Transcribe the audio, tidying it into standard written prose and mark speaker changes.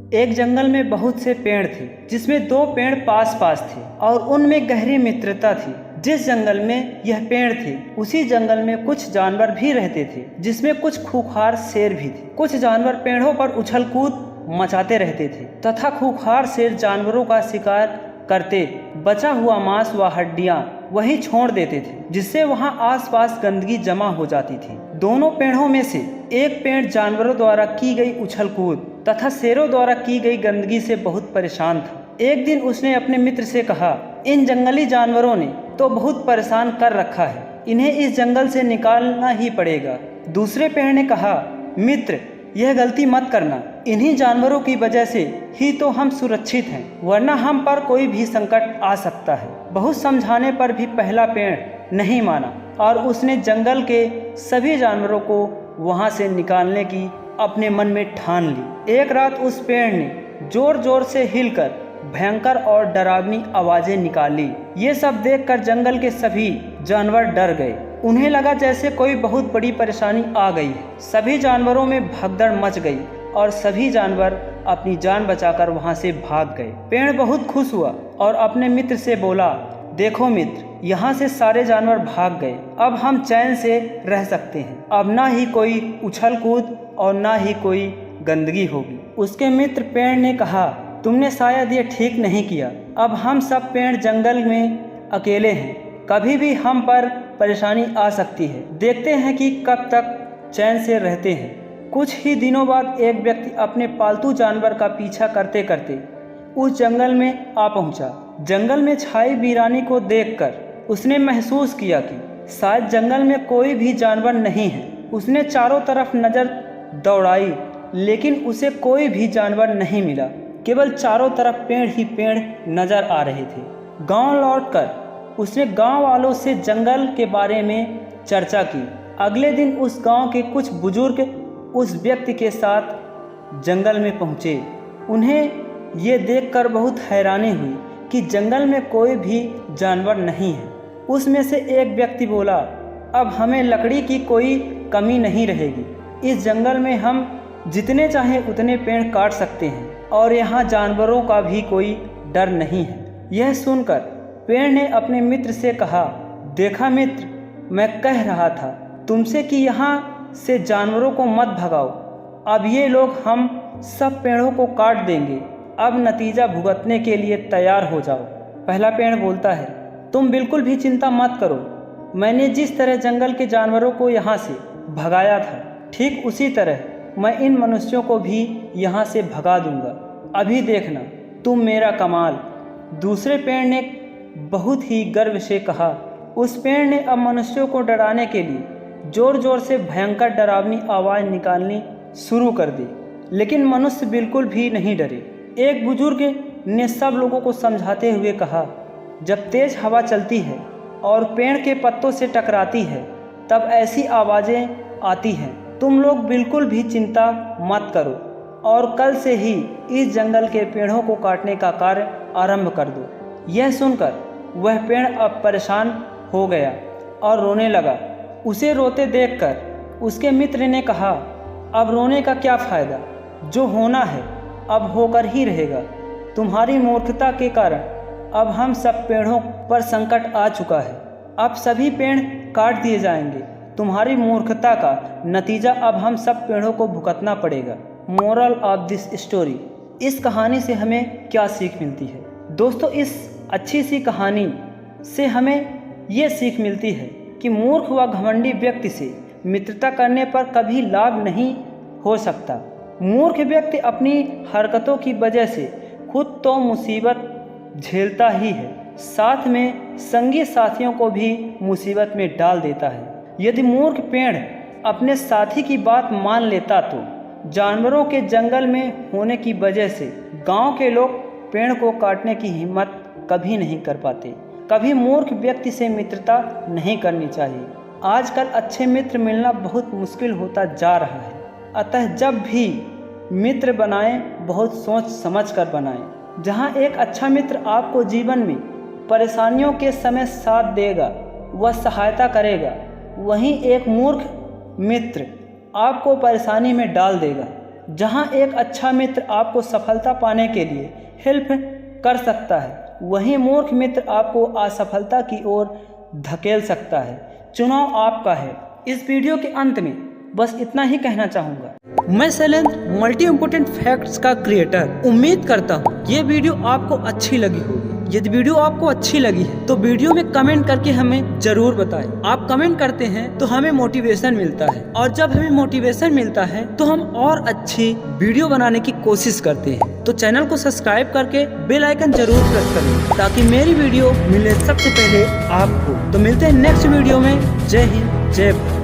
Speaker 1: एक जंगल में बहुत से पेड़ थे, जिसमें दो पेड़ पास पास थे और उनमें गहरी मित्रता थी। जिस जंगल में यह पेड़ थे, उसी जंगल में कुछ जानवर भी रहते थे, जिसमें कुछ खूंखार शेर भी थे। कुछ जानवर पेड़ों पर उछल कूद मचाते रहते थे तथा खूंखार शेर जानवरों का शिकार करते बचा हुआ मांस व हड्डियां वहीं छोड़ देते थे, जिससे वहां आसपास गंदगी जमा हो जाती थी। दोनों पेड़ों में से एक पेड़ जानवरों द्वारा की गई उछल कूद तथा शेरों द्वारा की गई गंदगी से बहुत परेशान था। एक दिन उसने अपने मित्र से कहा, इन जंगली जानवरों ने तो बहुत परेशान कर रखा है, इन्हें इस जंगल से निकालना ही पड़ेगा। दूसरे पेड़ ने कहा, मित्र यह गलती मत करना, इन्हीं जानवरों की वजह से ही तो हम सुरक्षित हैं, वरना हम पर कोई भी संकट आ सकता है। बहुत समझाने पर भी पहला पेड़ नहीं माना और उसने जंगल के सभी जानवरों को वहां से निकालने की अपने मन में ठान ली। एक रात उस पेड़ ने जोर जोर से हिलकर भयंकर और डरावनी आवाजें निकाली। ये सब देखकर जंगल के सभी जानवर डर गए। उन्हें लगा जैसे कोई बहुत बड़ी परेशानी आ गई है। सभी जानवरों में भगदड़ मच गई और सभी जानवर अपनी जान बचाकर वहां से भाग गए। पेड़ बहुत खुश हुआ और अपने मित्र से बोला, देखो मित्र, यहाँ से सारे जानवर भाग गए, अब हम चैन से रह सकते हैं। अब ना ही कोई उछल कूद और ना ही कोई गंदगी होगी। उसके मित्र पेड़ ने कहा, तुमने शायद ये ठीक नहीं किया। अब हम सब पेड़ जंगल में अकेले हैं, कभी भी हम पर परेशानी आ सकती है। देखते हैं कि कब तक चैन से रहते हैं। कुछ ही दिनों बाद एक व्यक्ति अपने पालतू जानवर का पीछा करते करते उस जंगल में आ पहुंचा। जंगल में छाई वीरानी को देखकर उसने महसूस किया कि शायद जंगल में कोई भी जानवर नहीं है। उसने चारों तरफ नज़र दौड़ाई, लेकिन उसे कोई भी जानवर नहीं मिला। केवल चारों तरफ पेड़ ही पेड़ नजर आ रहे थे। गांव लौटकर उसने गांव वालों से जंगल के बारे में चर्चा की। अगले दिन उस गांव के कुछ बुजुर्ग उस व्यक्ति के साथ जंगल में पहुंचे। उन्हें ये देखकर बहुत हैरानी हुई कि जंगल में कोई भी जानवर नहीं है। उसमें से एक व्यक्ति बोला, अब हमें लकड़ी की कोई कमी नहीं रहेगी। इस जंगल में हम जितने चाहें उतने पेड़ काट सकते हैं और यहाँ जानवरों का भी कोई डर नहीं है। यह सुनकर पेड़ ने अपने मित्र से कहा, देखा मित्र, मैं कह रहा था तुमसे कि यहाँ से जानवरों को मत भगाओ। अब ये लोग हम सब पेड़ों को काट देंगे। अब नतीजा भुगतने के लिए तैयार हो जाओ। पहला पेड़ बोलता है, तुम बिल्कुल भी चिंता मत करो। मैंने जिस तरह जंगल के जानवरों को यहाँ से भगाया था, ठीक उसी तरह मैं इन मनुष्यों को भी यहाँ से भगा दूंगा। अभी देखना तुम मेरा कमाल। दूसरे पेड़ ने बहुत ही गर्व से कहा। उस पेड़ ने अब मनुष्यों को डराने के लिए जोर जोर से भयंकर डरावनी आवाज़ निकालनी शुरू कर दी, लेकिन मनुष्य बिल्कुल भी नहीं डरे। एक बुजुर्ग ने सब लोगों को समझाते हुए कहा, जब तेज हवा चलती है और पेड़ के पत्तों से टकराती है, तब ऐसी आवाज़ें आती हैं। तुम लोग बिल्कुल भी चिंता मत करो और कल से ही इस जंगल के पेड़ों को काटने का कार्य आरंभ कर दो। यह सुनकर वह पेड़ अब परेशान हो गया और रोने लगा। उसे रोते देखकर उसके मित्र ने कहा, अब रोने का क्या फ़ायदा, जो होना है अब होकर ही रहेगा। तुम्हारी मूर्खता के कारण अब हम सब पेड़ों पर संकट आ चुका है। अब सभी पेड़ काट दिए जाएंगे। तुम्हारी मूर्खता का नतीजा अब हम सब पेड़ों को भुगतना पड़ेगा। मोरल ऑफ दिस स्टोरी, इस कहानी से हमें क्या सीख मिलती है? दोस्तों, इस अच्छी सी कहानी से हमें ये सीख मिलती है कि मूर्ख व घमंडी व्यक्ति से मित्रता करने पर कभी लाभ नहीं हो सकता। मूर्ख व्यक्ति अपनी हरकतों की वजह से खुद तो मुसीबत झेलता ही है, साथ में संगी साथियों को भी मुसीबत में डाल देता है। यदि मूर्ख पेड़ अपने साथी की बात मान लेता तो जानवरों के जंगल में होने की वजह से गांव के लोग पेड़ को काटने की हिम्मत कभी नहीं कर पाते। कभी मूर्ख व्यक्ति से मित्रता नहीं करनी चाहिए। आजकल अच्छे मित्र मिलना बहुत मुश्किल होता जा रहा है। अतः जब भी मित्र बनाएं, बहुत सोच समझ कर बनाएं। जहां एक अच्छा मित्र आपको जीवन में परेशानियों के समय साथ देगा व सहायता करेगा, वहीं एक मूर्ख मित्र आपको परेशानी में डाल देगा। जहां एक अच्छा मित्र आपको सफलता पाने के लिए हेल्प कर सकता है, वहीं मूर्ख मित्र आपको असफलता की ओर धकेल सकता है। चुनाव आपका है। इस वीडियो के अंत में बस इतना ही कहना चाहूँगा। मैं शैलेंद्र, मल्टी इम्पोर्टेंट फैक्ट्स का क्रिएटर, उम्मीद करता हूँ ये वीडियो आपको अच्छी लगी होगी। यदि वीडियो आपको अच्छी लगी है तो वीडियो में कमेंट करके हमें जरूर बताएं। आप कमेंट करते हैं तो हमें मोटिवेशन मिलता है, और जब हमें मोटिवेशन मिलता है तो हम और अच्छी वीडियो बनाने की कोशिश करते हैं। तो चैनल को सब्सक्राइब करके बेल आइकन जरूर प्रेस करें ताकि मेरी वीडियो मिले सबसे पहले आपको। तो मिलते हैं नेक्स्ट वीडियो में। जय हिंद, जय भारत।